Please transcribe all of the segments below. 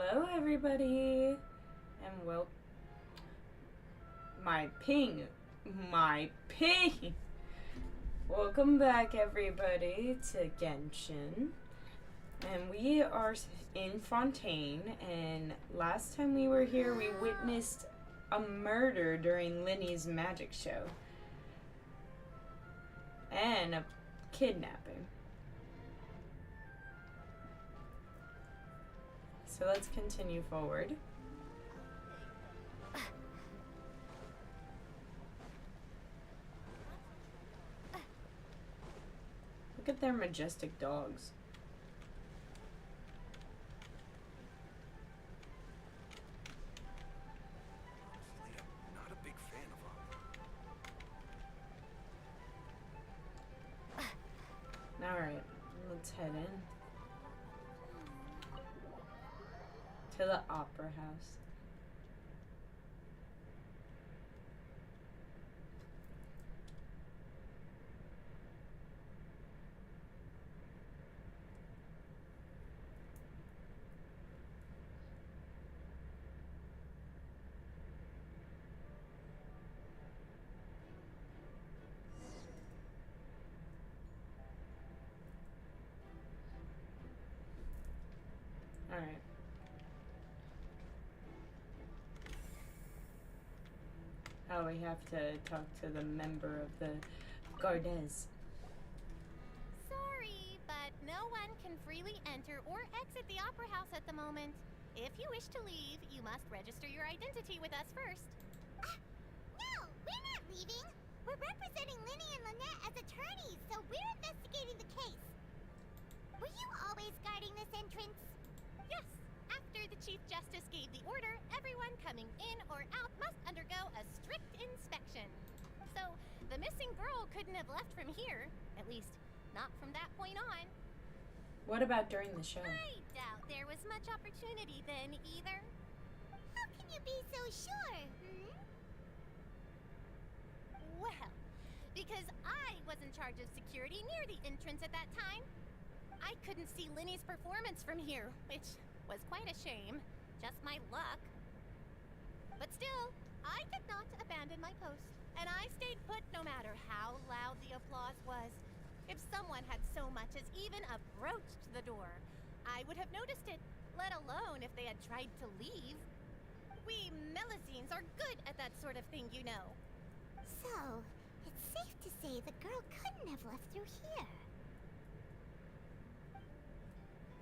Hello, everybody, and my ping, my ping. Welcome back, everybody, to Genshin, and we are in Fontaine. And last time we were here, we witnessed a murder during Linny's magic show and a kidnapping. So let's continue forward. Look at their majestic dogs. Honestly, I'm not a big fan of them. Alright, let's head in to the opera house. Alright. Oh, we have to talk to the member of the Gardes. Sorry, but no one can freely enter or exit the Opera House at the moment. If you wish to leave, you must register your identity with us first. No, we're not leaving. We're representing Linny and Lynette as attorneys, so we're investigating the case. Were you always guarding this entrance? Yes, after the Chief Justice gave the order, everyone coming in or out must undergo a strict inspection. So, the missing girl couldn't have left from here. At least, not from that point on. What about during the show? I doubt there was much opportunity then, either. How can you be so sure? Well, because I was in charge of security near the entrance at that time. I couldn't see Linny's performance from here, which was quite a shame. Just my luck. But still, I did not abandon my post, and I stayed put no matter how loud the applause was. If someone had so much as even approached the door, I would have noticed it, let alone if they had tried to leave. We Melusines are good at that sort of thing, you know. So, it's safe to say the girl couldn't have left through here.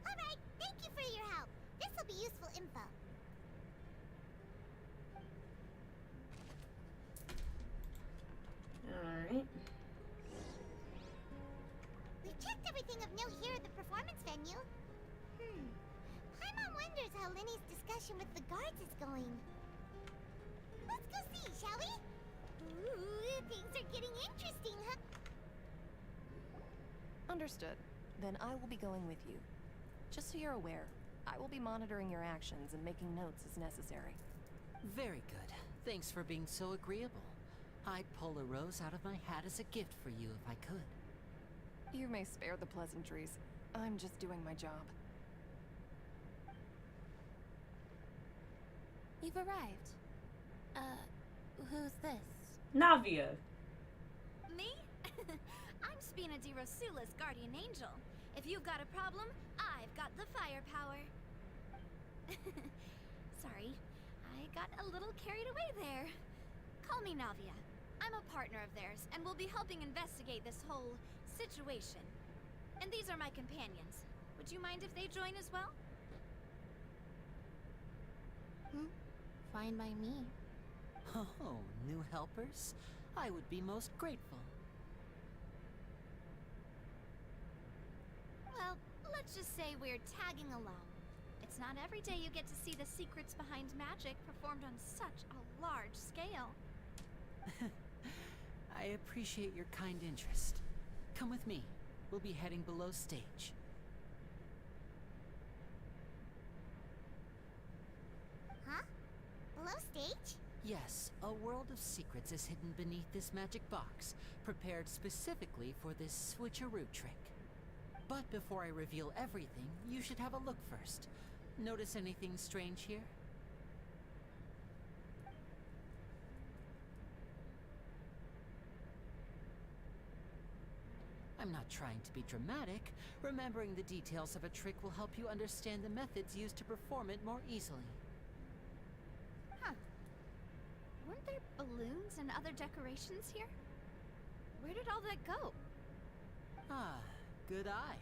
Alright, thank you for your help. This'll be useful info. Alright. We've checked everything of note here at the performance venue. Paimon wonders how Linny's discussion with the guards is going. Let's go see, shall we? Ooh, things are getting interesting, huh? Understood. Then I will be going with you. Just so you're aware, I will be monitoring your actions and making notes as necessary. Very good. Thanks for being so agreeable. I'd pull a rose out of my hat as a gift for you if I could. You may spare the pleasantries. I'm just doing my job. You've arrived. Who's this? Navia. Me? I'm Spina di Rosula's guardian angel. If you've got a problem, I've got the firepower. Sorry, I got a little carried away there. Call me Navia. I'm a partner of theirs, and will be helping investigate this whole situation. And these are my companions. Would you mind if they join as well? Fine by me. Oh, new helpers? I would be most grateful. Well, let's just say we're tagging along. It's not every day you get to see the secrets behind magic performed on such a large scale. I appreciate your kind interest. Come with me. We'll be heading below stage. Huh? Below stage? Yes, a world of secrets is hidden beneath this magic box, prepared specifically for this switcheroo trick. But before I reveal everything, you should have a look first. Notice anything strange here? I'm not trying to be dramatic. Remembering the details of a trick will help you understand the methods used to perform it more easily. Huh. Weren't there balloons and other decorations here? Where did all that go? Ah, good eye.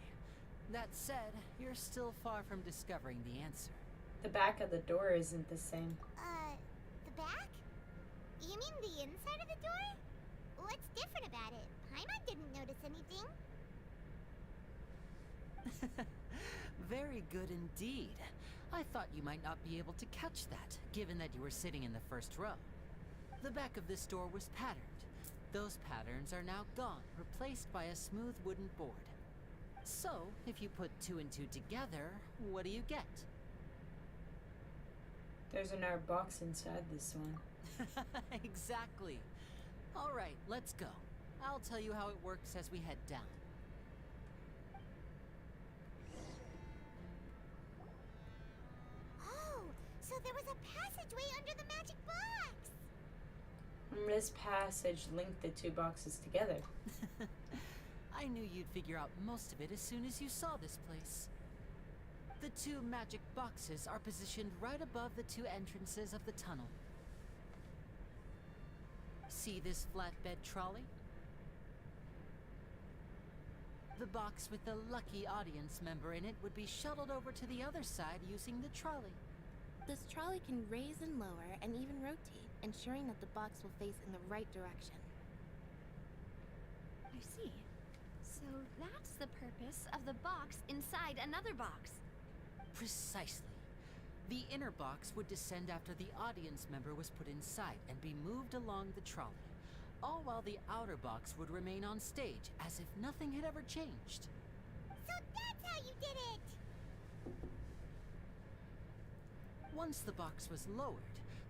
That said, you're still far from discovering the answer. The back of the door isn't the same. The back? You mean the inside of the door? What's different about it? Paimon didn't notice anything. Very good indeed. I thought you might not be able to catch that, given that you were sitting in the first row. The back of this door was patterned. Those patterns are now gone, replaced by a smooth wooden board. So, if you put 2 and 2 together, what do you get? There's another box inside this one. Exactly. All right, let's go. I'll tell you how it works as we head down. Oh, so there was a passageway under the magic box! And this passage linked the two boxes together. I knew you'd figure out most of it as soon as you saw this place. The 2 magic boxes are positioned right above the 2 entrances of the tunnel. See this flatbed trolley? The box with the lucky audience member in it would be shuttled over to the other side using the trolley. This trolley can raise and lower and even rotate, ensuring that the box will face in the right direction. I see. So that's the purpose of the box inside another box. Precisely. The inner box would descend after the audience member was put inside and be moved along the trolley, all while the outer box would remain on stage as if nothing had ever changed. So that's how you did it! Once the box was lowered,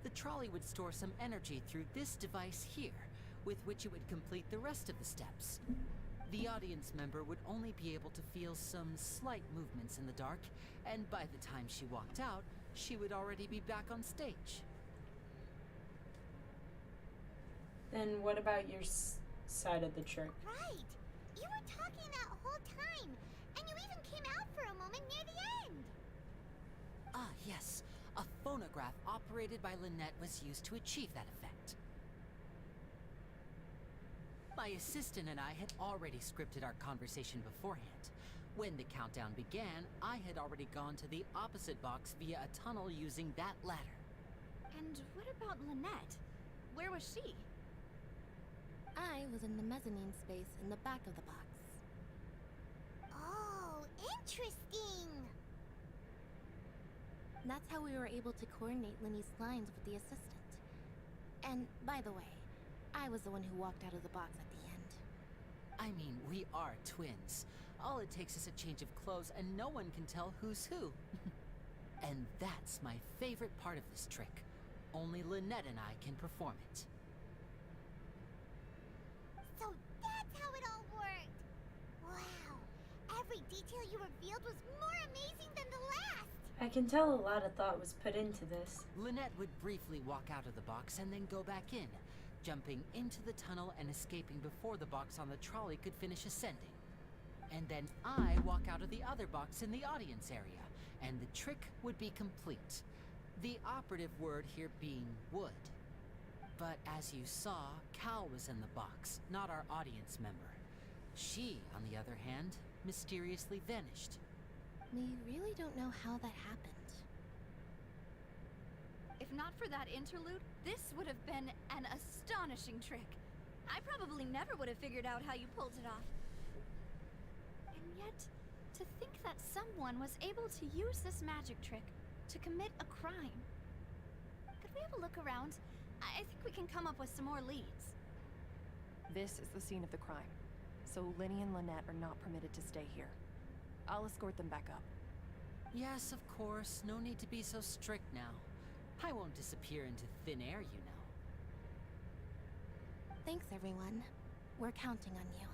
the trolley would store some energy through this device here, with which it would complete the rest of the steps. The audience member would only be able to feel some slight movements in the dark, and by the time she walked out, she would already be back on stage. Then what about your side of the trick? Right! You were talking that whole time, and you even came out for a moment near the end! Ah, yes. A phonograph operated by Lynette was used to achieve that effect. My assistant and I had already scripted our conversation beforehand. When the countdown began, I had already gone to the opposite box via a tunnel using that ladder. And what about Lynette? Where was she? I was in the mezzanine space in the back of the box. Oh, interesting! That's how we were able to coordinate Linny's lines with the assistant. And, by the way, I was the one who walked out of the box at the end. I mean, we are twins. All it takes is a change of clothes and no one can tell who's who. And that's my favorite part of this trick. Only Lynette and I can perform it. So that's how it all worked! Wow! Every detail you revealed was more amazing than the last! I can tell a lot of thought was put into this. Lynette would briefly walk out of the box and then go back in, jumping into the tunnel and escaping before the box on the trolley could finish ascending. And then I walk out of the other box in the audience area, and the trick would be complete. The operative word here being would. But as you saw, Cal was in the box, not our audience member. She, on the other hand, mysteriously vanished. We really don't know how that happened. If not for that interlude, this would have been an astonishing trick. I probably never would have figured out how you pulled it off. And yet, to think that someone was able to use this magic trick to commit a crime. Could we have a look around? I think we can come up with some more leads. This is the scene of the crime, so Linny and Lynette are not permitted to stay here. I'll escort them back up. Yes, of course. No need to be so strict now. I won't disappear into thin air, you know. Thanks, everyone. We're counting on you.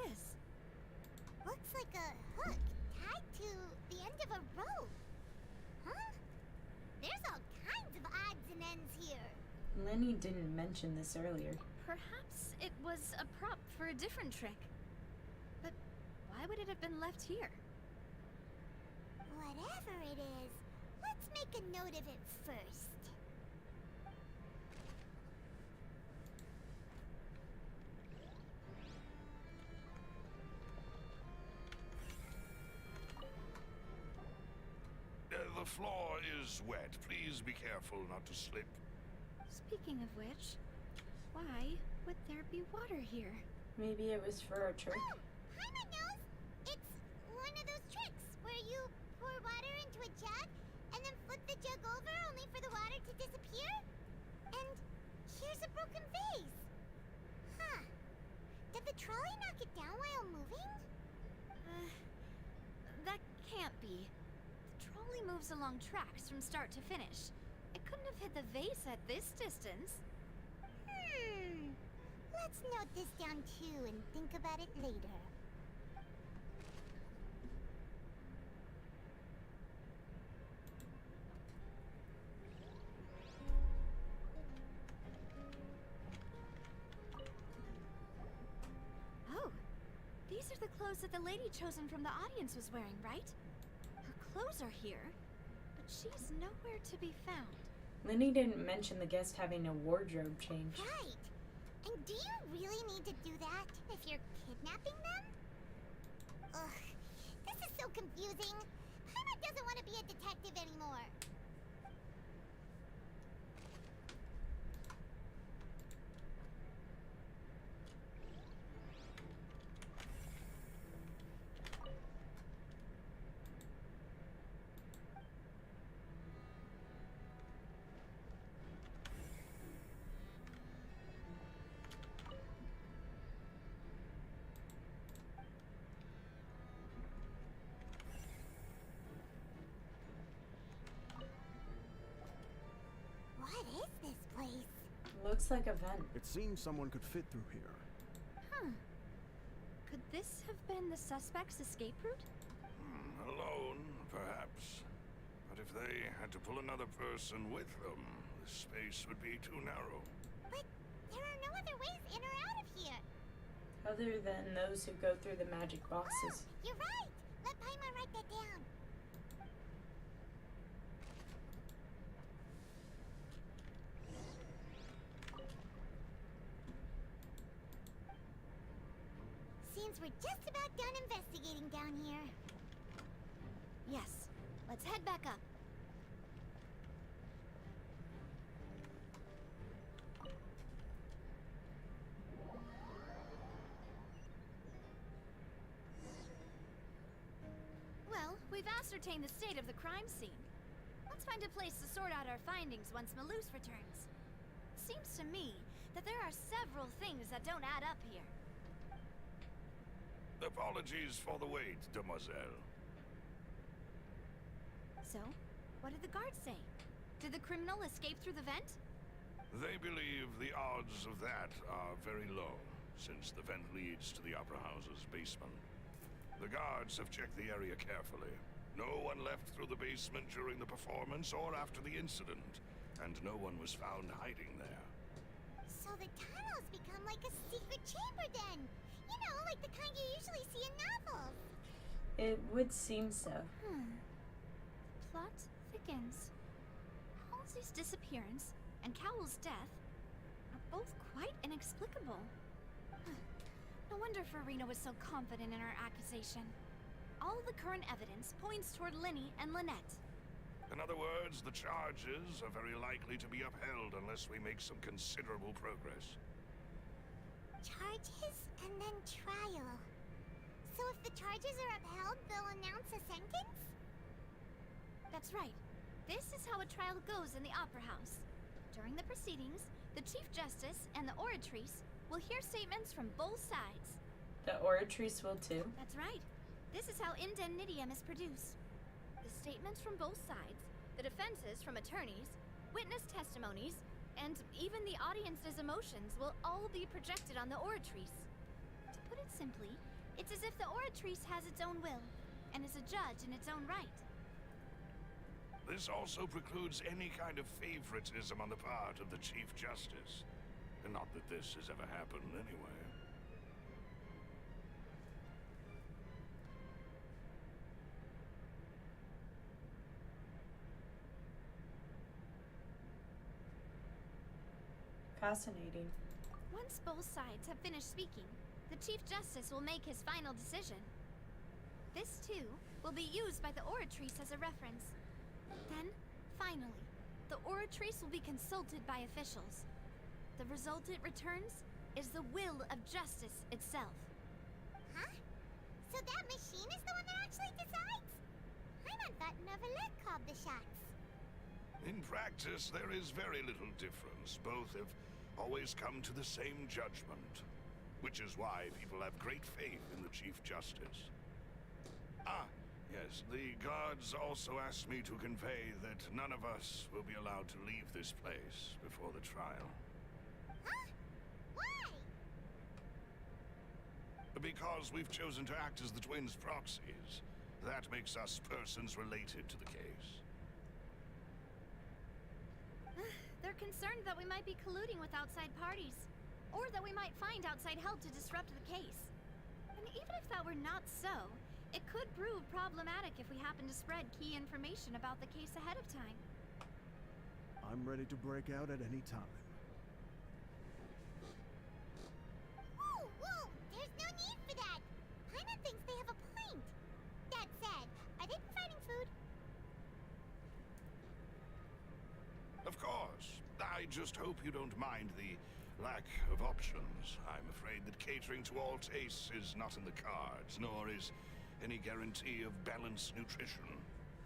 this? Looks like a hook tied to the end of a rope. Huh? There's all kinds of odds and ends here. Lenny didn't mention this earlier. Perhaps it was a prop for a different trick. But why would it have been left here? Whatever it is, let's make a note of it first. The floor is wet. Please be careful not to slip. Speaking of which, why would there be water here? Maybe it was for a trick. Oh, Paimon knows! It's one of those tricks where you pour water into a jug and then flip the jug over only for the water to disappear. And here's a broken vase. Huh. Did the trolley knock it down while moving? That can't be. The trolley moves along tracks from start to finish. It couldn't have hit the vase at this distance. Let's note this down too and think about it later. Oh, these are the clothes that the lady chosen from the audience was wearing, right? Her clothes are here, but she's nowhere to be found. Lenny didn't mention the guest having a wardrobe change. Right. And do you really need to do that if you're kidnapping them? Ugh, this is so confusing. Paimon doesn't want to be a detective anymore. What is this place? Looks like a vent. It seems someone could fit through here. Huh. Could this have been the suspect's escape route? Alone, perhaps. But if they had to pull another person with them, the space would be too narrow. But there are no other ways in or out of here. Other than those who go through the magic boxes. You're right. Let Paimon write that down. Seems we're just about done investigating down here. Yes. Let's head back up. Well, we've ascertained the state of the crime scene. Let's find a place to sort out our findings once Malus returns. Seems to me that there are several things that don't add up here. Apologies for the wait, demoiselle. So, what did the guards say? Did the criminal escape through the vent? They believe the odds of that are very low, since the vent leads to the Opera House's basement. The guards have checked the area carefully. No one left through the basement during the performance or after the incident, and no one was found hiding there. So the tunnels become like a secret chamber then. You know, like the kind you usually see in novels. It would seem so. Plot thickens. Halsey's disappearance and Cowell's death are both quite inexplicable. No wonder Farina was so confident in her accusation. All the current evidence points toward Linny and Lynette. In other words, the charges are very likely to be upheld unless we make some considerable progress. Charges and then trial. So if the charges are upheld, they'll announce a sentence? That's right. This is how a trial goes in the Opera House. During the proceedings, the Chief Justice and the Oratrice will hear statements from both sides. The Oratrice will too. That's right. This is how indemnitium is produced. The statements from both sides, the defenses from attorneys, witness testimonies, and even the audience's emotions will all be projected on the Oratrice. To put it simply, It's as if the Oratrice has its own will, and is a judge in its own right. This also precludes any kind of favoritism on the part of the Chief Justice. And not that this has ever happened anyway. Fascinating. Once both sides have finished speaking, the Chief Justice will make his final decision. This, too, will be used by the Oratrice as a reference. Then, finally, the Oratrice will be consulted by officials. The result it returns is the will of justice itself. Huh? So that machine is the one that actually decides? Paimon thought Novelet called the shots. In practice, there is very little difference. Both have always come to the same judgment, which is why people have great faith in the Chief Justice. Ah, yes, the guards also asked me to convey that none of us will be allowed to leave this place before the trial. Huh? Why? Because we've chosen to act as the twins' proxies. That makes us persons related to the case. They're concerned that we might be colluding with outside parties, or that we might find outside help to disrupt the case. And even if that were not so, it could prove problematic if we happen to spread key information about the case ahead of time. I'm ready to break out at any time. Whoa, whoa! There's no need for that! Paimon thinks they have a point. That said, are they providing food? Of course. I just hope you don't mind the lack of options. I'm afraid that catering to all tastes is not in the cards, nor is any guarantee of balanced nutrition.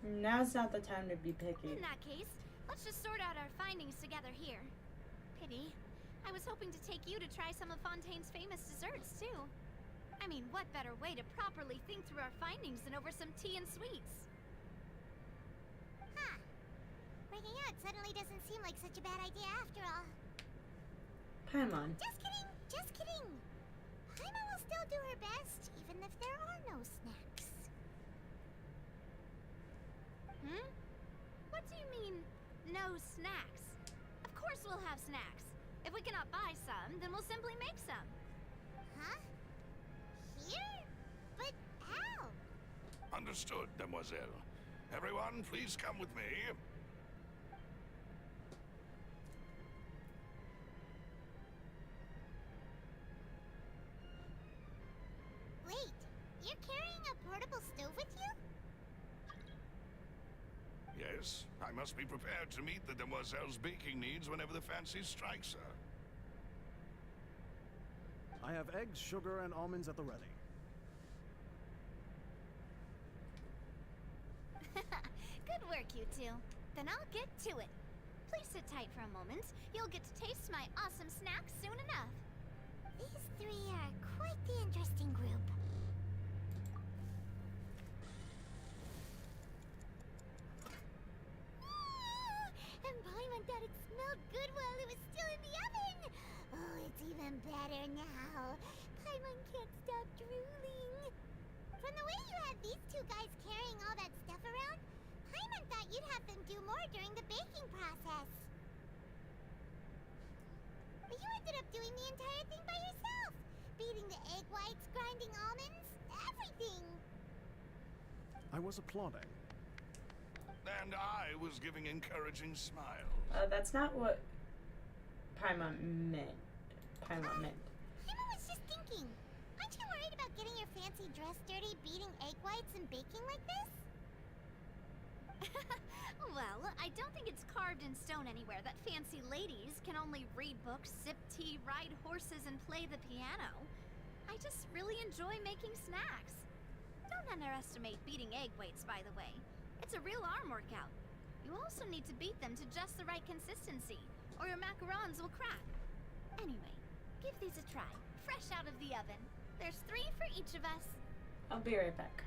Now's not the time to be picky. In that case, let's just sort out our findings together here. Pity. I was hoping to take you to try some of Fontaine's famous desserts, too. I mean, what better way to properly think through our findings than over some tea and sweets? Huh. Breaking out suddenly doesn't seem like such a bad idea after all. Paimon. Just kidding! Just kidding! Paimon will still do her best, even if there are no snacks. Hmm? What do you mean, no snacks? Of course we'll have snacks. If we cannot buy some, then we'll simply make some. Huh? Here? But how? Understood, Demoiselle. Everyone, please come with me. Wait, you're carrying a portable stove with you? Yes, I must be prepared to meet the Demoiselle's baking needs whenever the fancy strikes her. I have eggs, sugar, and almonds at the ready. Good work, you two. Then I'll get to it. Please sit tight for a moment. You'll get to taste my awesome snacks soon enough. These three are quite the interesting group. And Paimon thought it smelled good while it was still in the oven. Oh, it's even better now. Paimon can't stop drooling. From the way you had these two guys carrying all that stuff around, Paimon thought you'd have them do more during the baking process. But you ended up doing the entire thing by yourself. Beating the egg whites, grinding almonds, everything. I was applauding. And I was giving encouraging smiles. That's not what Paimon meant. Paimon meant. Paimon was just thinking. Aren't you worried about getting your fancy dress dirty, beating egg whites and baking like this? Well, I don't think it's carved in stone anywhere that fancy ladies can only read books, sip tea, ride horses, and play the piano. I just really enjoy making snacks. Don't underestimate beating egg whites, by the way. It's a real arm workout. You also need to beat them to just the right consistency, or your macarons will crack. Anyway, give these a try, fresh out of the oven. There's 3 for each of us. I'll be right back.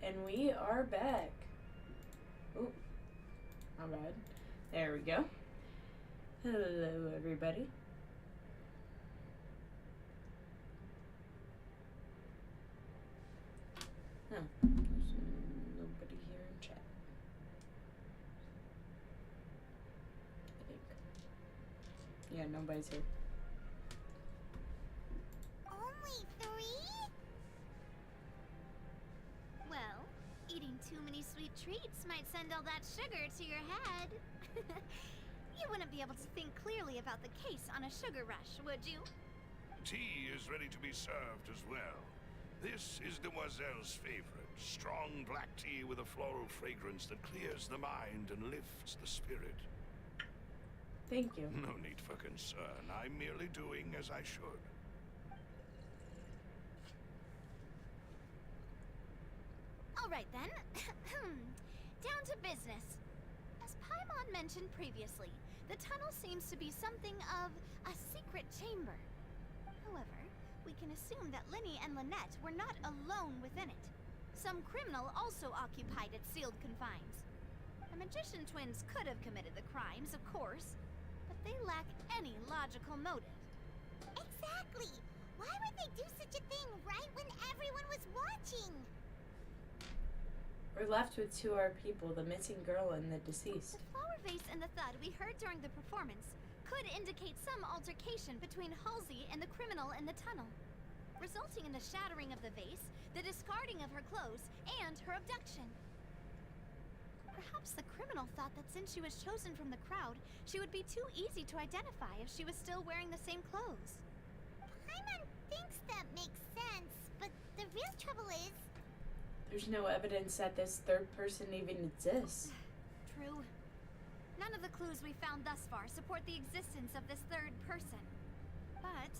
And we are back. Ooh, my bad. There we go. Hello, everybody. Huh. There's nobody here in chat. I think. Yeah, nobody's here. Only 3? Well, eating too many sweet treats might send all that sugar to your head. You wouldn't be able to think clearly about the case on a sugar rush, would you? Tea is ready to be served as well. This is Demoiselle's favorite. Strong black tea with a floral fragrance that clears the mind and lifts the spirit. Thank you. No need for concern. I'm merely doing as I should. All right then. Down to business. As Paimon mentioned previously, the tunnel seems to be something of a secret chamber. However, we can assume that Linny and Lynette were not alone within it. Some criminal also occupied its sealed confines. The magician twins could have committed the crimes, of course, but they lack any logical motive. Exactly! Why would they do such a thing right when everyone was watching? We're left with 2 our people, the missing girl and the deceased. The flower vase and the thud we heard during the performance could indicate some altercation between Halsey and the criminal in the tunnel, resulting in the shattering of the vase, the discarding of her clothes, and her abduction. Perhaps the criminal thought that since she was chosen from the crowd, she would be too easy to identify if she was still wearing the same clothes. Paimon thinks that makes sense, but the real trouble is... There's no evidence that this third person even exists. True. None of the clues we found thus far support the existence of this third person. But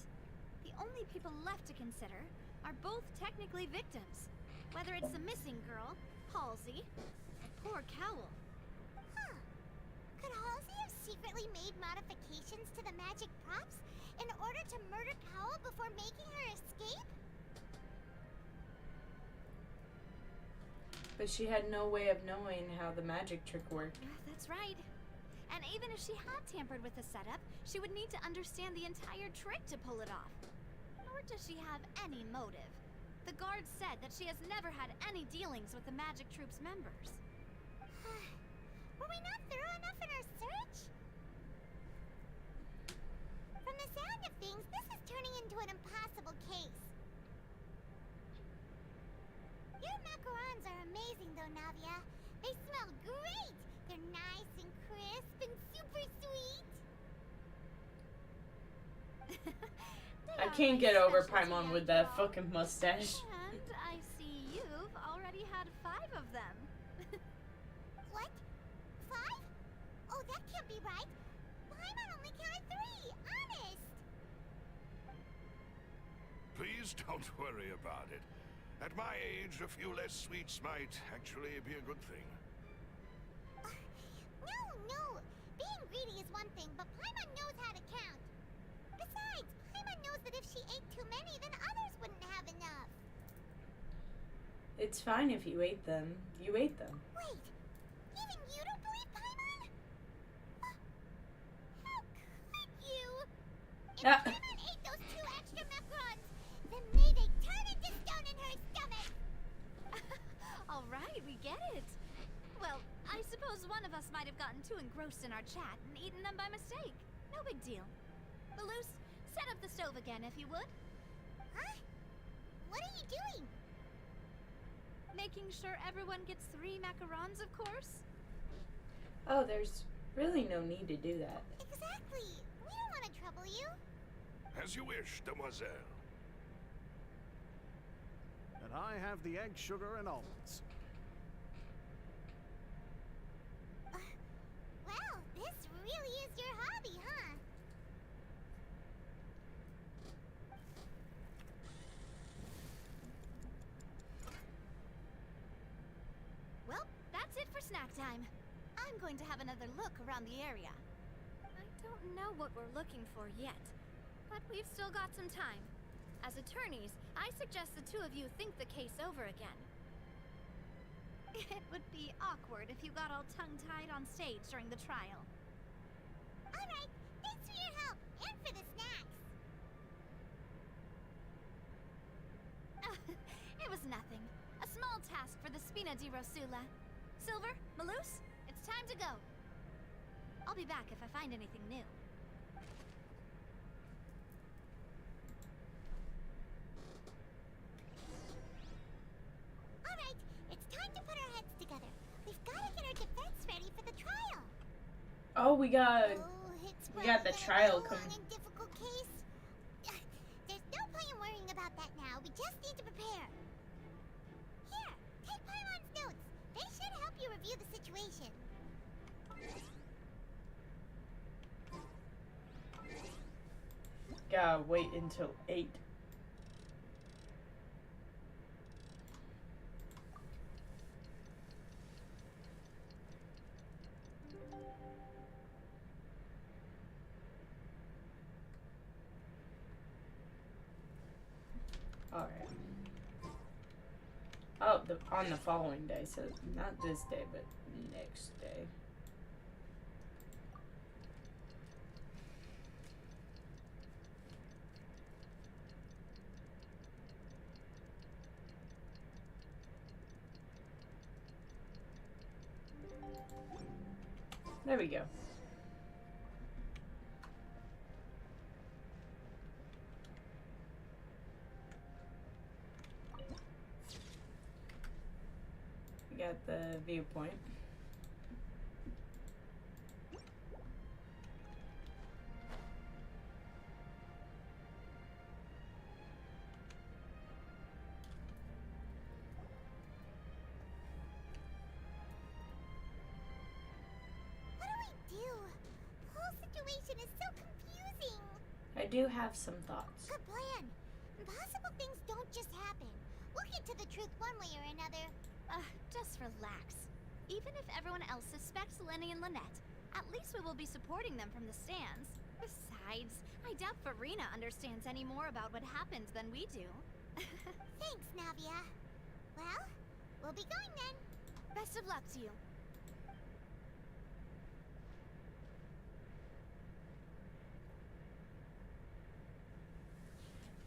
the only people left to consider are both technically victims. Whether it's the missing girl, Halsey, or poor Cowl. Huh. Could Halsey have secretly made modifications to the magic props in order to murder Cowl before making her escape? But she had no way of knowing how the magic trick worked. That's right. And even if she had tampered with the setup, she would need to understand the entire trick to pull it off. Nor does she have any motive. The guard said that she has never had any dealings with the magic troop's members. Were we not thorough enough in our search? From the sound of things, this is turning into an impossible case. Your macarons are amazing though, Navia. They smell great! They're nice and crisp and super sweet! I can't get over Paimon with that fucking mustache. And I see you've already had 5 of them. What? 5? Oh, that can't be right. Paimon only counted 3, honest! Please don't worry about it. At my age, a few less sweets might actually be a good thing. No. Being greedy is one thing, but Paimon knows how to count. Besides, Paimon knows that if she ate too many, then others wouldn't have enough. It's fine if you ate them. You ate them. Wait, even you don't believe Paimon? How could you? If Paimon ate those 2 extra macarons, then may they turn into stone in her stomach! All right, we get it. Well, I suppose one of us might have gotten too engrossed in our chat and eaten them by mistake. No big deal. Balloose, set up the stove again if you would. Huh? What are you doing? Making sure everyone gets 3 macarons, of course. Oh, there's really no need to do that. Exactly. We don't want to trouble you. As you wish, Demoiselle. And I have the egg, sugar, and almonds. Well, this really is your hobby, huh? Well, that's it for snack time. I'm going to have another look around the area. I don't know what we're looking for yet, but we've still got some time. As attorneys, I suggest the 2 of you think the case over again. It would be awkward if you got all tongue-tied on stage during the trial. Alright, thanks for your help, and for the snacks. It was nothing. A small task for the Spina di Rosula. Silver, Malus, it's time to go. I'll be back if I find anything new. Alright, it's time to put our heads together. We've got to get our defense ready for the trial. Oh, we got It's we got the probably trial gonna be a long coming. and difficult case. There's no point in worrying about that now. We just need to prepare. Here, take Paimon's notes. They should help you review the situation. Gotta wait until 8. Alright. Oh, on the following day, so not this day, but next day. There we go. We got the viewpoint. What do we do? The whole situation is so confusing. I do have some thoughts. Good plan. Impossible things don't just happen. We'll get to the truth one way or another. Just relax. Even if everyone else suspects Lenny and Lynette, at least we will be supporting them from the stands. Besides, I doubt Farina understands any more about what happened than we do. Thanks, Navia. Well, we'll be going then. Best of luck to you.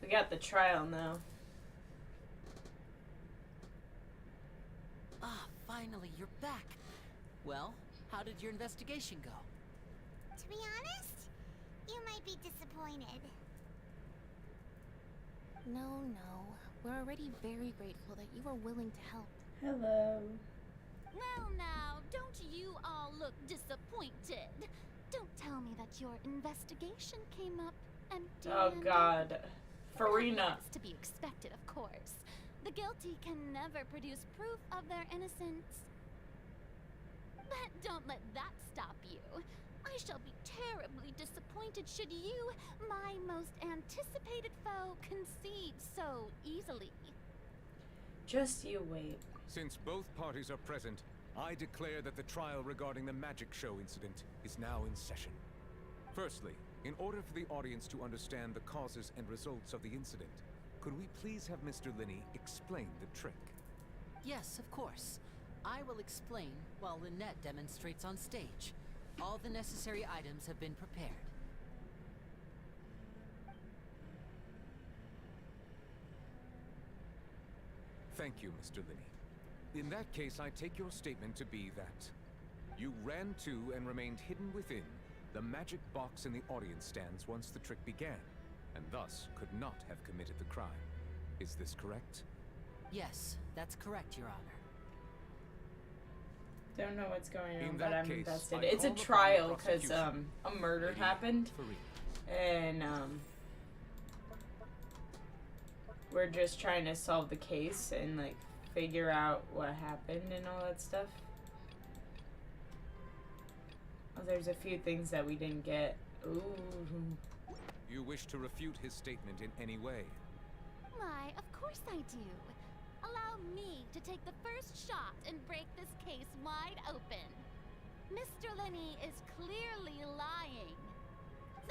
We got the trial now. Ah, finally, you're back. Well, how did your investigation go? To be honest, you might be disappointed. No. We're already very grateful that you were willing to help. Hello. Well now, don't you all look disappointed? Don't tell me that your investigation came up empty. Oh God. Farina. That's to be expected, of course. The guilty can never produce proof of their innocence. But don't let that stop you. I shall be terribly disappointed should you, my most anticipated foe, concede so easily. Just you wait. Since both parties are present, I declare that the trial regarding the magic show incident is now in session. Firstly, in order for the audience to understand the causes and results of the incident, could we please have Mr. Linney explain the trick? Yes, of course. I will explain while Lynette demonstrates on stage. All the necessary items have been prepared. Thank you, Mr. Linney. In that case, I take your statement to be that you ran to and remained hidden within the magic box in the audience stands once the trick began, and thus could not have committed the crime. Is this correct? Yes, that's correct, Your Honor. Don't know what's going on, In but that I'm case, invested. I It's a call upon the trial because prosecution. a murder Lady happened, Farina. and we're just trying to solve the case and like figure out what happened and all that stuff. Oh, there's a few things that we didn't get. Ooh. You wish to refute his statement in any way? Why, of course I do. Allow me to take the first shot and break this case wide open. Mr. Linney is clearly lying.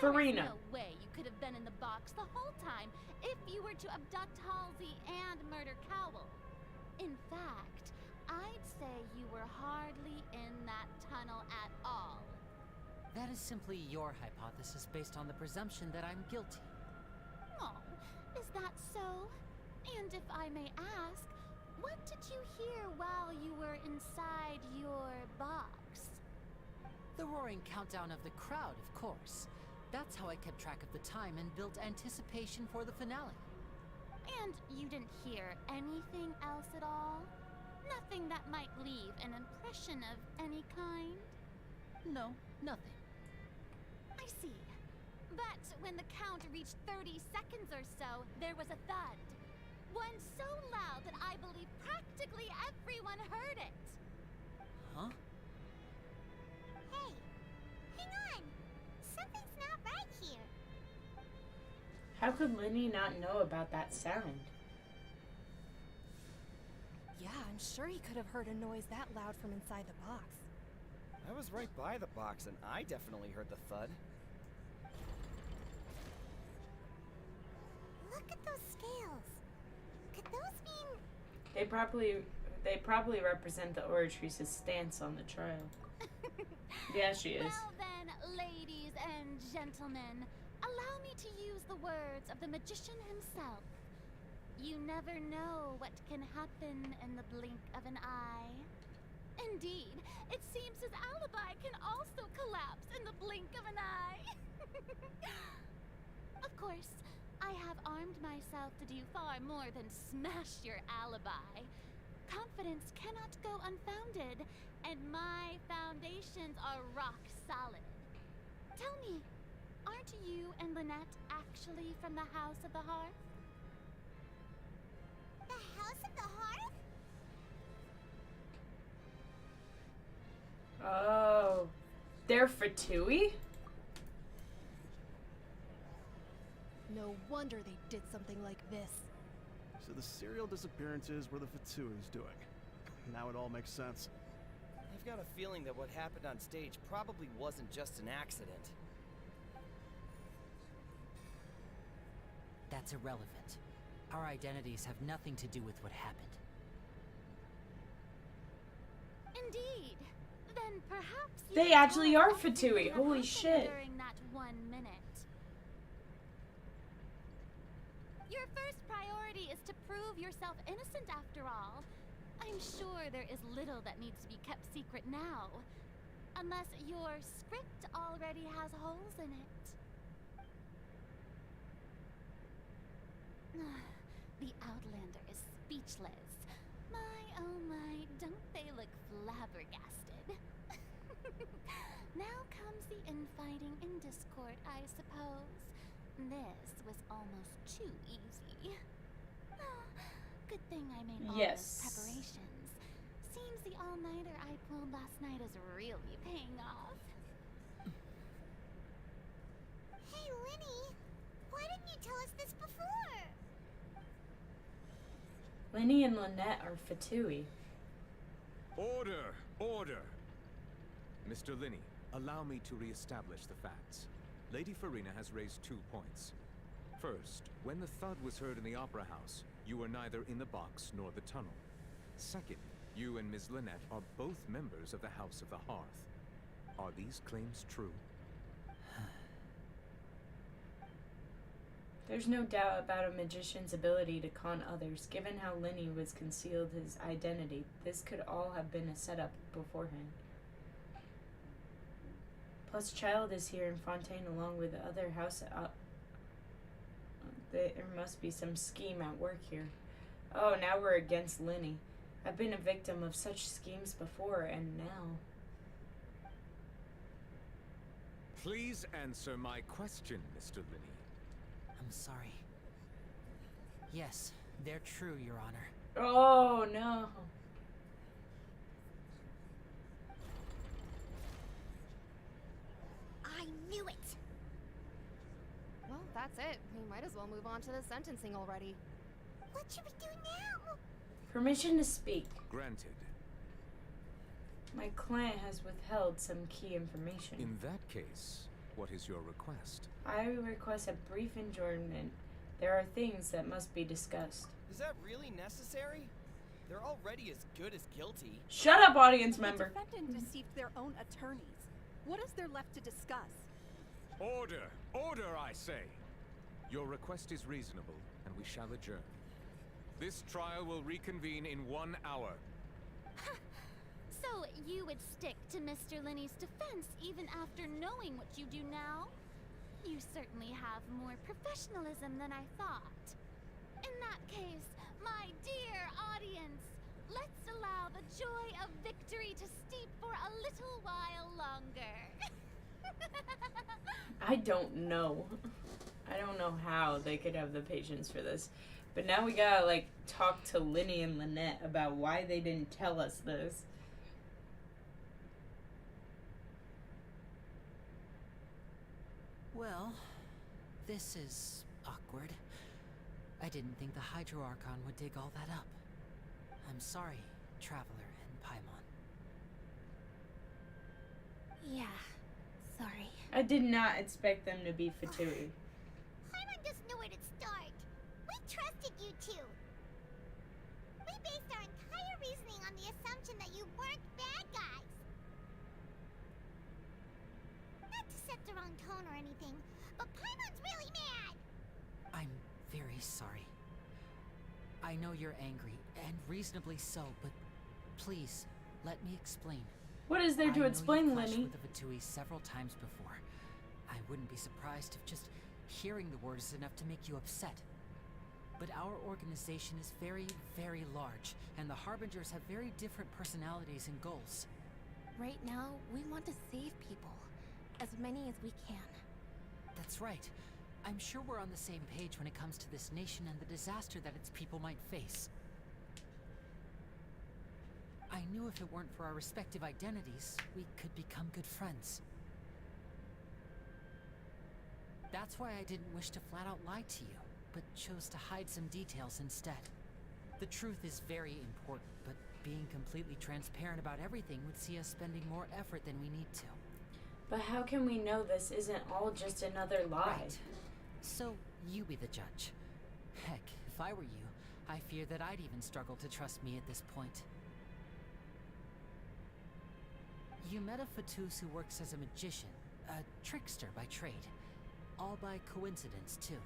There Farina. is no way you could have been in the box the whole time if you were to abduct Halsey and murder Cowell. In fact, I'd say tunnel at all. That is simply your hypothesis based on the presumption that I'm guilty. Oh, is that so? And if I may ask, what did you hear while you were inside your box? The roaring countdown of the crowd, of course. That's how I kept track of the time and built anticipation for the finale. And you didn't hear anything else at all? Nothing that might leave an impression of any kind? No, nothing. I see. But when the count reached 30 seconds or so, there was a thud. One so loud that I believe practically everyone heard it. Huh? Hey, hang on. Something's not right here. How could Lenny not know about that sound? Yeah, I'm sure he could have heard a noise that loud from inside the box. I was right by the box, and I definitely heard the thud. Look at those scales. Could those mean... They probably represent the Oratrice's stance on the trial. Yeah, she is. Well then, ladies and gentlemen, allow me to use the words of the magician himself. You never know what can happen in the blink of an eye. Indeed, it seems his alibi can also collapse in the blink of an eye. Of course, I have armed myself to do far more than smash your alibi. Confidence cannot go unfounded, and my foundations are rock solid. Tell me, aren't you and Lynette actually from the House of the Hearth? The House of the Hearth? Oh, they're Fatui? No wonder they did something like this. So the serial disappearances were the Fatsui's doing. Now it all makes sense. I've got a feeling that what happened on stage probably wasn't just an accident. That's irrelevant. Our identities have nothing to do with what happened. Indeed. Then perhaps you They can actually tell us are everything Fatui. that Holy happened shit. During that 1 minute. Your first priority is to prove yourself innocent after all. I'm sure there is little that needs to be kept secret now. Unless your script already has holes in it. The Outlander is speechless. My, oh my, don't they look flabbergasted? Now comes the infighting and discord, I suppose. This was almost too easy. Good thing I made all those preparations. Seems the all-nighter I pulled last night is really paying off. Hey, Lenny. Why didn't you tell us this before? Lenny and Lynette are Fatui. Order! Order! Mr. Linney, allow me to re-establish the facts. Lady Farina has raised 2 points. First, when the thud was heard in the Opera House, you were neither in the box nor the tunnel. Second, you and Ms. Lynette are both members of the House of the Hearth. Are these claims true? There's no doubt about a magician's ability to con others. Given how Lenny was concealed his identity, this could all have been a setup beforehand. Plus, Child is here in Fontaine along with the other house. There must be some scheme at work here. Oh, now we're against Lenny. I've been a victim of such schemes before, and now... Please answer my question, Mr. Linney. I'm sorry. Yes, they're true, Your Honor. Oh, no. I knew it. Well, that's it. We might as well move on to the sentencing already. What should we do now? Permission to speak. Granted. My client has withheld some key information. In that case, what is your request? I request a brief adjournment. There are things that must be discussed. Is that really necessary? They're already as good as guilty. Shut up, audience member. The defendant deceived their own attorneys. What is there left to discuss? Order! Order, I say! Your request is reasonable, and we shall adjourn. This trial will reconvene in 1 hour. So you would stick to Mr. Linney's defense even after knowing what you do now? You certainly have more professionalism than I thought. In that case, my dear audience, let's allow the joy of victory to steep for a little while longer. I don't know. I don't know how they could have the patience for this. But now we gotta, like, talk to Linny and Lynette about why they didn't tell us this. Well, this is awkward. I didn't think the Hydro Archon would dig all that up. I'm sorry, Traveler and Paimon. Yeah, sorry. I did not expect them to be Fatui. Paimon doesn't know where to start. We trusted you two. We based our entire reasoning on the assumption that you weren't bad guys. Not to set the wrong tone or anything, but Paimon's really mad. I'm very sorry. I know you're angry, and reasonably so, but please, let me explain. What is there to explain, Linny? I know you've clashed with the Fatui several times before. I wouldn't be surprised if just hearing the word is enough to make you upset. But our organization is very, very large, and the Harbingers have very different personalities and goals. Right now, we want to save people. As many as we can. That's right. I'm sure we're on the same page when it comes to this nation and the disaster that its people might face. I knew if it weren't for our respective identities, we could become good friends. That's why I didn't wish to flat out lie to you, but chose to hide some details instead. The truth is very important, but being completely transparent about everything would see us spending more effort than we need to. But how can we know this isn't all just another lie? Right. So, you be the judge. Heck, if I were you, I fear that I'd even struggle to trust me at this point. You met a Fatus who works as a magician, a trickster by trade. All by coincidence, too.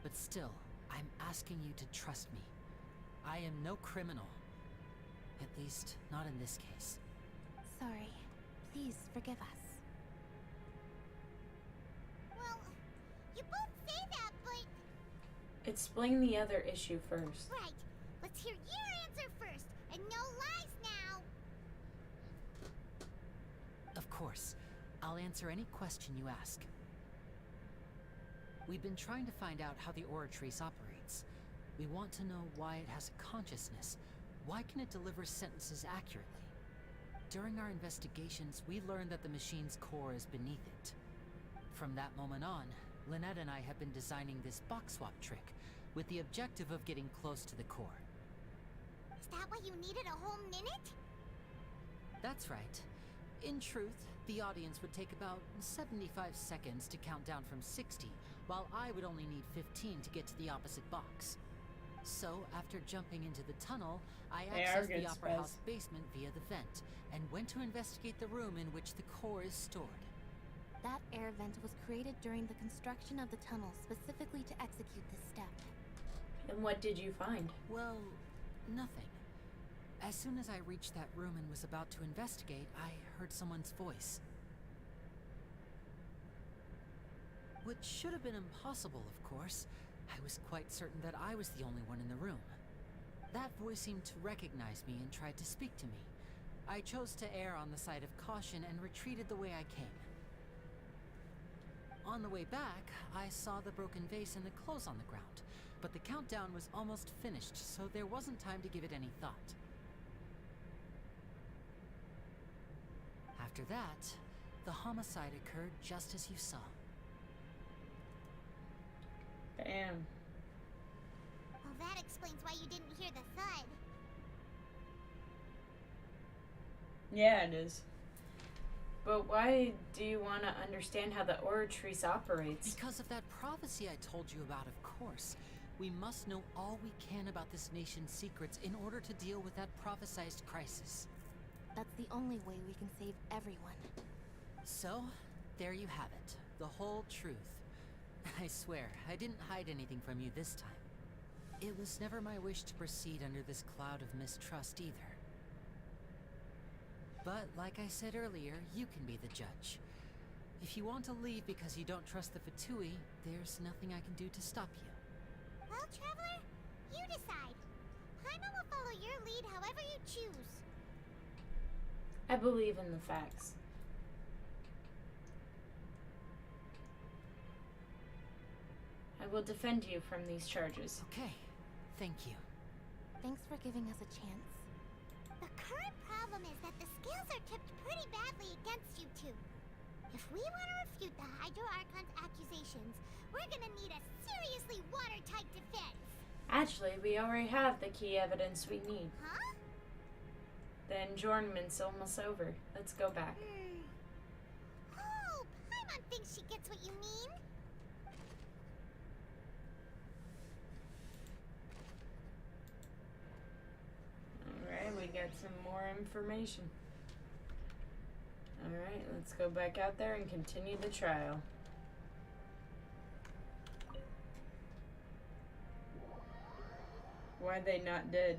But still, I'm asking you to trust me. I am no criminal. At least, not in this case. Sorry. Please forgive us. Well, you both say that, but... Explain the other issue first. Right. Let's hear your answer first, and no lies now. Of course. I'll answer any question you ask. We've been trying to find out how the Oratrice operates. We want to know why it has a consciousness. Why can it deliver sentences accurately? During our investigations, we learned that the machine's core is beneath it. From that moment on, Lynette and I have been designing this box swap trick, with the objective of getting close to the core. Is that why you needed a whole minute? That's right. In truth, the audience would take about 75 seconds to count down from 60, while I would only need 15 to get to the opposite box. So, after jumping into the tunnel, I accessed the Opera House basement via the vent, and went to investigate the room in which the core is stored. That air vent was created during the construction of the tunnel specifically to execute this step. And what did you find? Well, nothing. As soon as I reached that room and was about to investigate, I heard someone's voice. Which should have been impossible, of course. I was quite certain that I was the only one in the room. That voice seemed to recognize me and tried to speak to me. I chose to err on the side of caution and retreated the way I came. On the way back, I saw the broken vase and the clothes on the ground, but the countdown was almost finished, so there wasn't time to give it any thought. After that, the homicide occurred just as you saw. Damn. Well, that explains why you didn't hear the thud. Yeah, it is. But why do you want to understand how the Oratrice operates? Because of that prophecy I told you about, of course. We must know all we can about this nation's secrets in order to deal with that prophesized crisis. That's the only way we can save everyone. So, there you have it. The whole truth. I swear, I didn't hide anything from you this time. It was never my wish to proceed under this cloud of mistrust either. But, like I said earlier, you can be the judge. If you want to leave because you don't trust the Fatui, there's nothing I can do to stop you. Well, Traveler, you decide. Paimon will follow your lead however you choose. I believe in the facts. I will defend you from these charges. Okay, thank you. Thanks for giving us a chance. The current problem is that the scales are tipped pretty badly against you two. If we want to refute the Hydro Archon's accusations, we're gonna need a seriously watertight defense. Actually, we already have the key evidence we need. Huh? The enjournment's almost over. Let's go back. Oh, Paimon thinks she gets what you mean. Alright, we got some more information. Alright, let's go back out there and continue the trial. Why they not dead?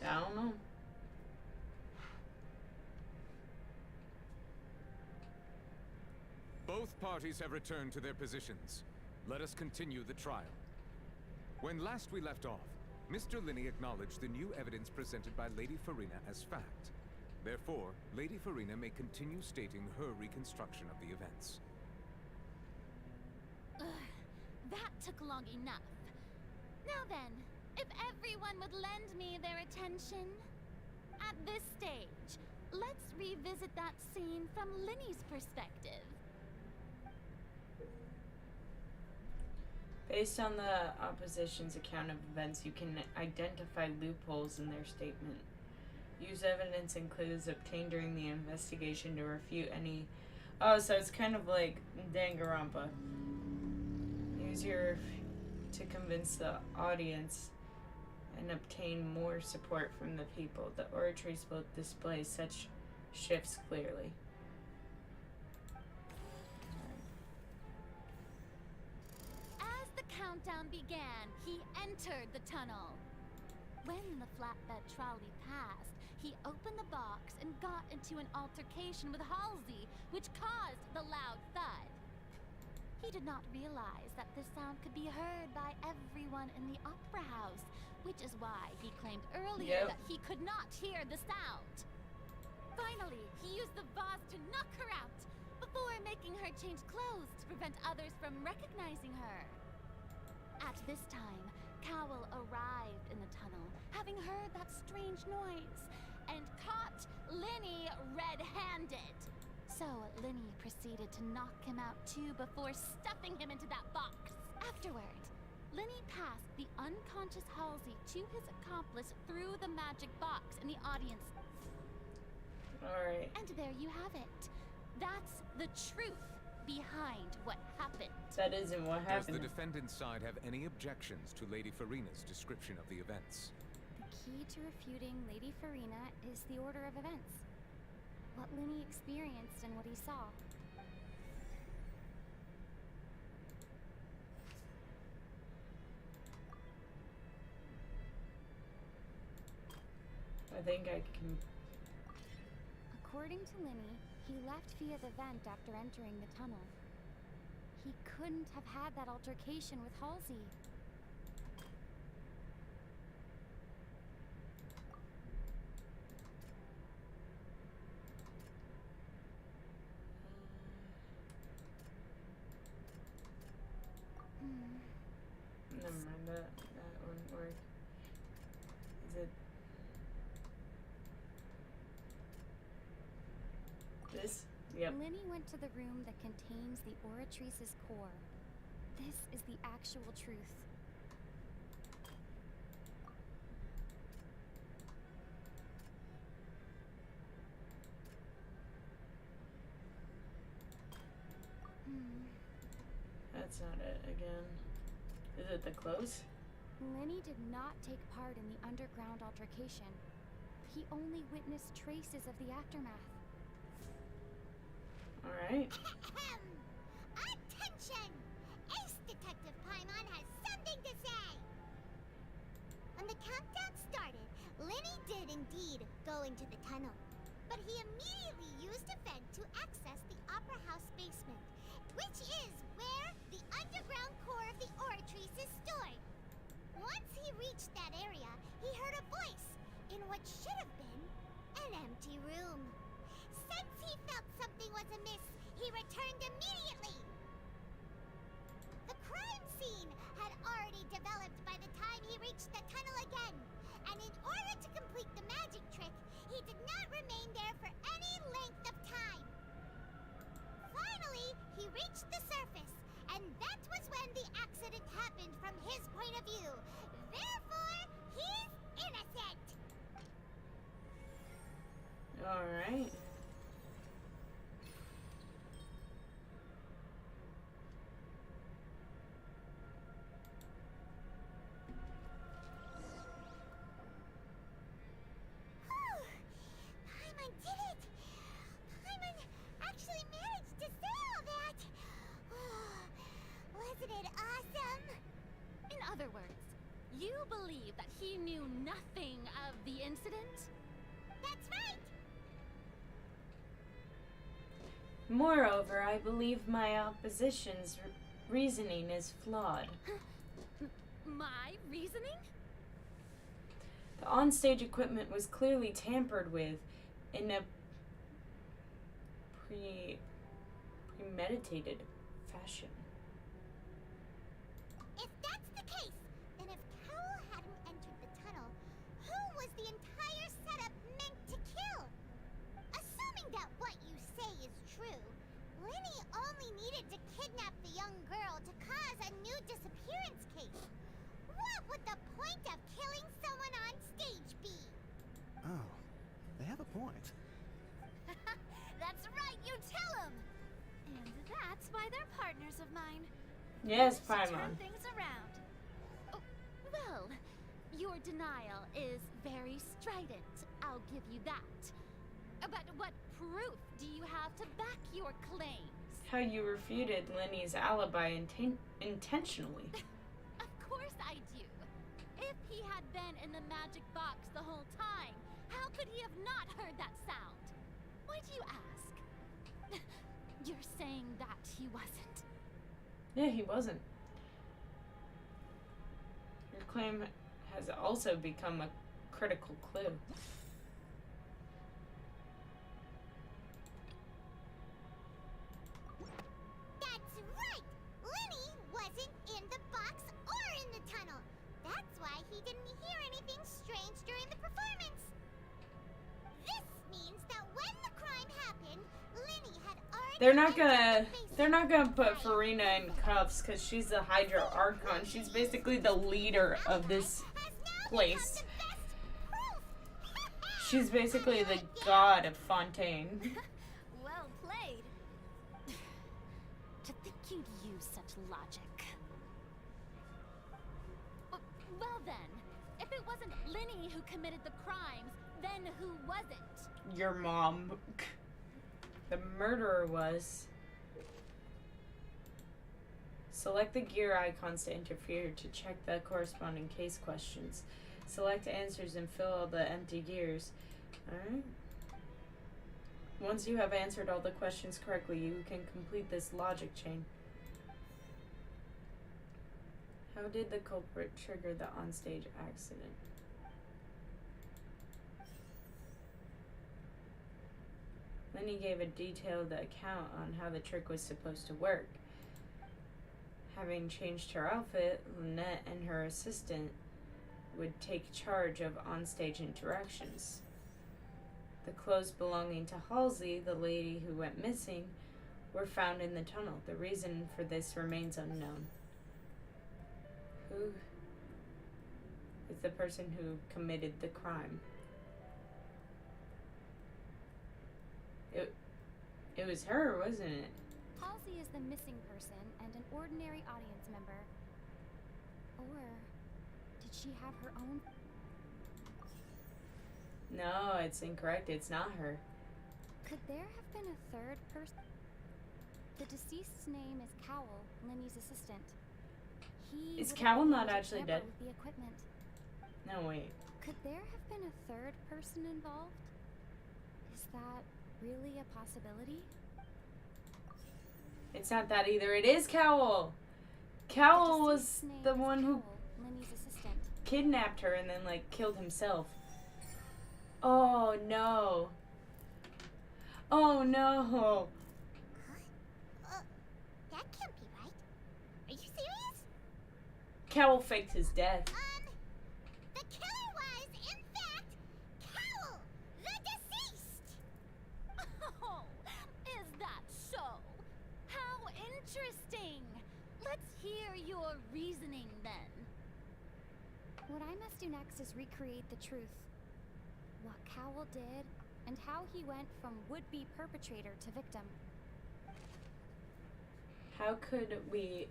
I don't know. Both parties have returned to their positions. Let us continue the trial. When last we left off, Mr. Linney acknowledged the new evidence presented by Lady Farina as fact. Therefore, Lady Farina may continue stating her reconstruction of the events. That took long enough. Now then, if everyone would lend me their attention. At this stage, let's revisit that scene from Linney's perspective. Based on the opposition's account of events, you can identify loopholes in their statement. Use evidence and clues obtained during the investigation to refute any... Oh, so it's kind of like Danganronpa. Use your... to convince the audience and obtain more support from the people. The oratories will display such shifts clearly. As the countdown began, he entered the tunnel. When the flatbed trolley passed, he opened the box and got into an altercation with Halsey, which caused the loud thud. He did not realize that this sound could be heard by everyone in the opera house, which is why he claimed earlier that he could not hear the sound. Finally, he used the vase to knock her out, before making her change clothes to prevent others from recognizing her. At this time, Cowell arrived in the tunnel, having heard that strange noise, and caught Linney red-handed. So Linney proceeded to knock him out too before stuffing him into that box. Afterward, Linney passed the unconscious Halsey to his accomplice through the magic box in the audience. Alright. And there you have it. That's the truth behind what happened. That isn't what happened. Does the defendant's side have any objections to Lady Farina's description of the events? The key to refuting Lady Farina is the order of events. What Linney experienced and what he saw. I think I can... According to Linney, he left via the vent after entering the tunnel. He couldn't have had that altercation with Halsey. Never mind, that wouldn't work. Is it... this? Yep. Linney went to the room that contains the Oratrice's core. This is the actual truth. That's not it again. Is it the clothes? Lenny did not take part in the underground altercation. He only witnessed traces of the aftermath. Alright. Attention! Ace Detective Paimon has something to say! When the countdown started, Lenny did indeed go into the tunnel. But he immediately used a vent to access the Opera House basement, which is where the underground core of the Oratrice is stored. Once he reached that area, he heard a voice in what should have been an empty room. Since he felt something was amiss, he returned immediately. The crime scene had already developed by the time he reached the tunnel again, and in order to complete the magic trick, he did not remain there for any length of time. Finally, he reached the surface, and that was when the accident happened from his point of view. Therefore, he's innocent. Alright. Paimon did it! Paimon actually managed to say all that! Wasn't it awesome? In other words, you believe that he knew nothing of the incident? That's right! Moreover, I believe my opposition's reasoning is flawed. My reasoning? The onstage equipment was clearly tampered with in a premeditated fashion. If that's the case, then if Carol hadn't entered the tunnel, who was the entire setup meant to kill? Assuming that what you say is true, Lenny only needed to kidnap the young girl to cause a new disappearance case. What would the point of killing someone on stage be? Oh, they have a point. That's right, you tell him! And that's why they're partners of mine. Yes, To turn Paimon. things around. Oh, well, your denial is very strident, I'll give you that. But what proof do you have to back your claims? How you refuted Lenny's alibi intentionally. Of course I do. If he had been in the magic box the whole time, how could he have not heard that sound? Why do you ask? You're saying that he wasn't. Yeah, he wasn't. Your claim has also become a critical clue. That's right! Lenny wasn't in the box or in the tunnel. That's why he didn't hear anything strange during the performance. This means that when the crime happened, Lenny had already They're not gonna put Farina in cuffs because she's the Hydra Archon. She's basically the leader of this place. She's basically the god of Fontaine. Well played. To think you'd use such logic. Well then, if it wasn't Lenny who committed the crimes, then who was it? Your mom. The murderer was. Select the gear icons to interfere to check the corresponding case questions. Select answers and fill all the empty gears. Alright. Once you have answered all the questions correctly, you can complete this logic chain. How did the culprit trigger the onstage accident? Lenny gave a detailed account on how the trick was supposed to work. Having changed her outfit, Lynette and her assistant would take charge of onstage interactions. The clothes belonging to Halsey, the lady who went missing, were found in the tunnel. The reason for this remains unknown. Who is the person who committed the crime? It was her, wasn't it? Halsey is the missing person and an ordinary audience member. Or Did she have her own? No, it's incorrect. It's not her. Could there have been a third person? The deceased's name is Cowell, Lenny's assistant. He Is would have Cowell been not able to actually tamper dead? with the equipment. No, wait. Could there have been a third person involved? Is that really a possibility? It's not that either. It is Cowell. Cowell was the one who Lenny's assistant. kidnapped her and then, like, killed himself. Oh, no. Oh, no. That can't be right. Are you serious? Cowell faked his death. The killer was, in fact, Cowell, the deceased! Oh, is that so? How interesting! Let's hear your reasoning then. What I must do next is recreate the truth. What Cowell did, and how he went from would-be perpetrator to victim. How could we...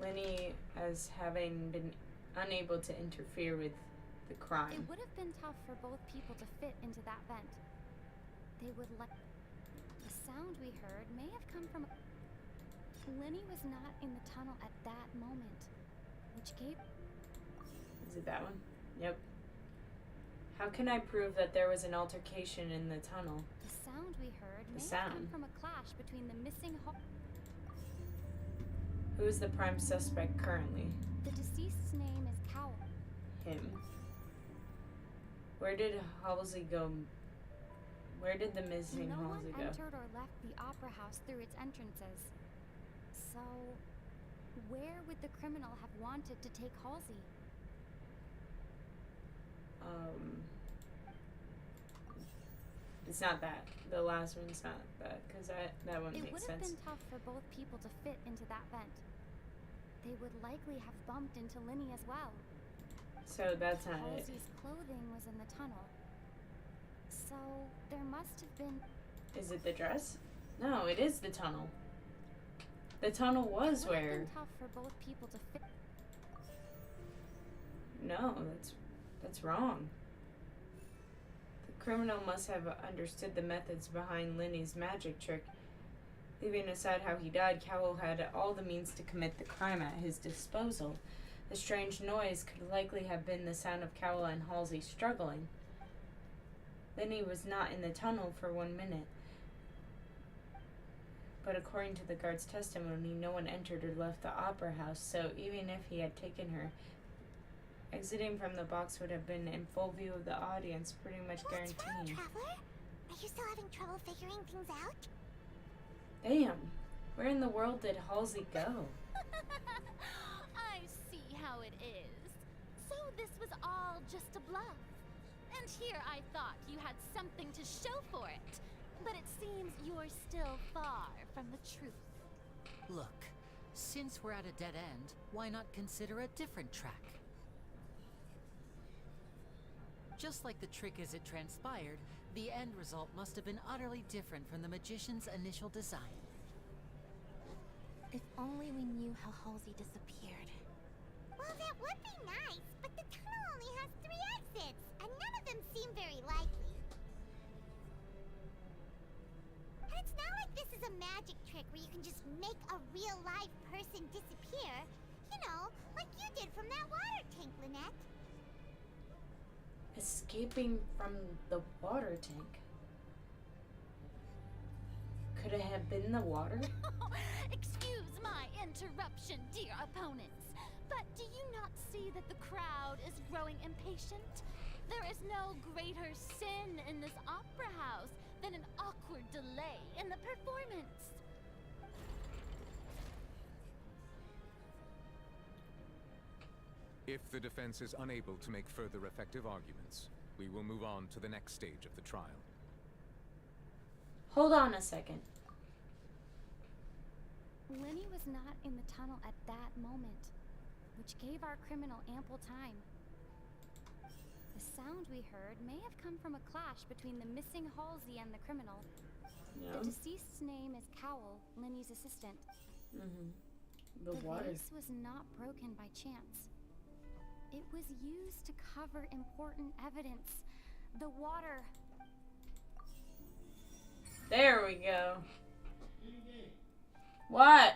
Lenny as having been unable to interfere with the It crime. would have been tough for both people to fit into that vent. They would let... The sound we heard may have come from... Lenny was not in the tunnel at that moment, which gave... Is it that one? Yep. How can I prove that there was an altercation in the tunnel? The sound we heard The may have come sound? from a clash between the missing... Who is the prime suspect currently? The deceased's name is Cowell. Him. Where did Halsey go? Where did the missing No one Halsey go? entered or left the opera house through its entrances. So, where would the criminal have wanted to take Halsey? It's not that. The last one's not that, because that one It makes would have sense. been tough for both people to fit into that vent. They would likely have bumped into Lenny as well. So that's not it. Halsey's clothing was in the tunnel. So, there must have been... Is it the dress? No, it is the tunnel. The tunnel was It would have where... been tough for both people to fit... No, that's wrong. The criminal must have understood the methods behind Lenny's magic trick. Leaving aside how he died, Cowell had all the means to commit the crime at his disposal. The strange noise could likely have been the sound of Cowell and Halsey struggling. Lenny was not in the tunnel for 1 minute. But according to the guard's testimony, no one entered or left the opera house, so even if he had taken her, exiting from the box would have been in full view of the audience, pretty much What's wrong, guaranteed. Traveler? Are you still having trouble figuring things out? Damn, where in the world did Halsey go? I see how it is. So this was all just a bluff. And here I thought you had something to show for it. But it seems you're still far from the truth. Look, since we're at a dead end, why not consider a different track? Just like the trick as it transpired, the end result must have been utterly different from the magician's initial design. If only we knew how Halsey disappeared. Well, that would be nice, but the tunnel only has 3 exits, and none of them seem very likely. And it's not like this is a magic trick where you can just make a real-life person disappear. You know, like you did from that water tank, Lynette. Escaping from the water tank. Could it have been the water? Excuse my interruption, dear opponents, but do you not see that the crowd is growing impatient? There is no greater sin in this opera house than an awkward delay in the performance. If the defense is unable to make further effective arguments, we will move on to the next stage of the trial. Hold on a second. Lenny was not in the tunnel at that moment, which gave our criminal ample time. The sound we heard may have come from a clash between the missing Halsey and the criminal. No. The deceased's name is Cowell, Lenny's assistant. The water. vase was not broken by chance. It was used to cover important evidence. The water. There we go. What?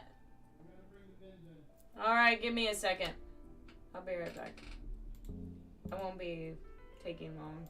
Alright, give me a second. I'll be right back. I won't be taking long.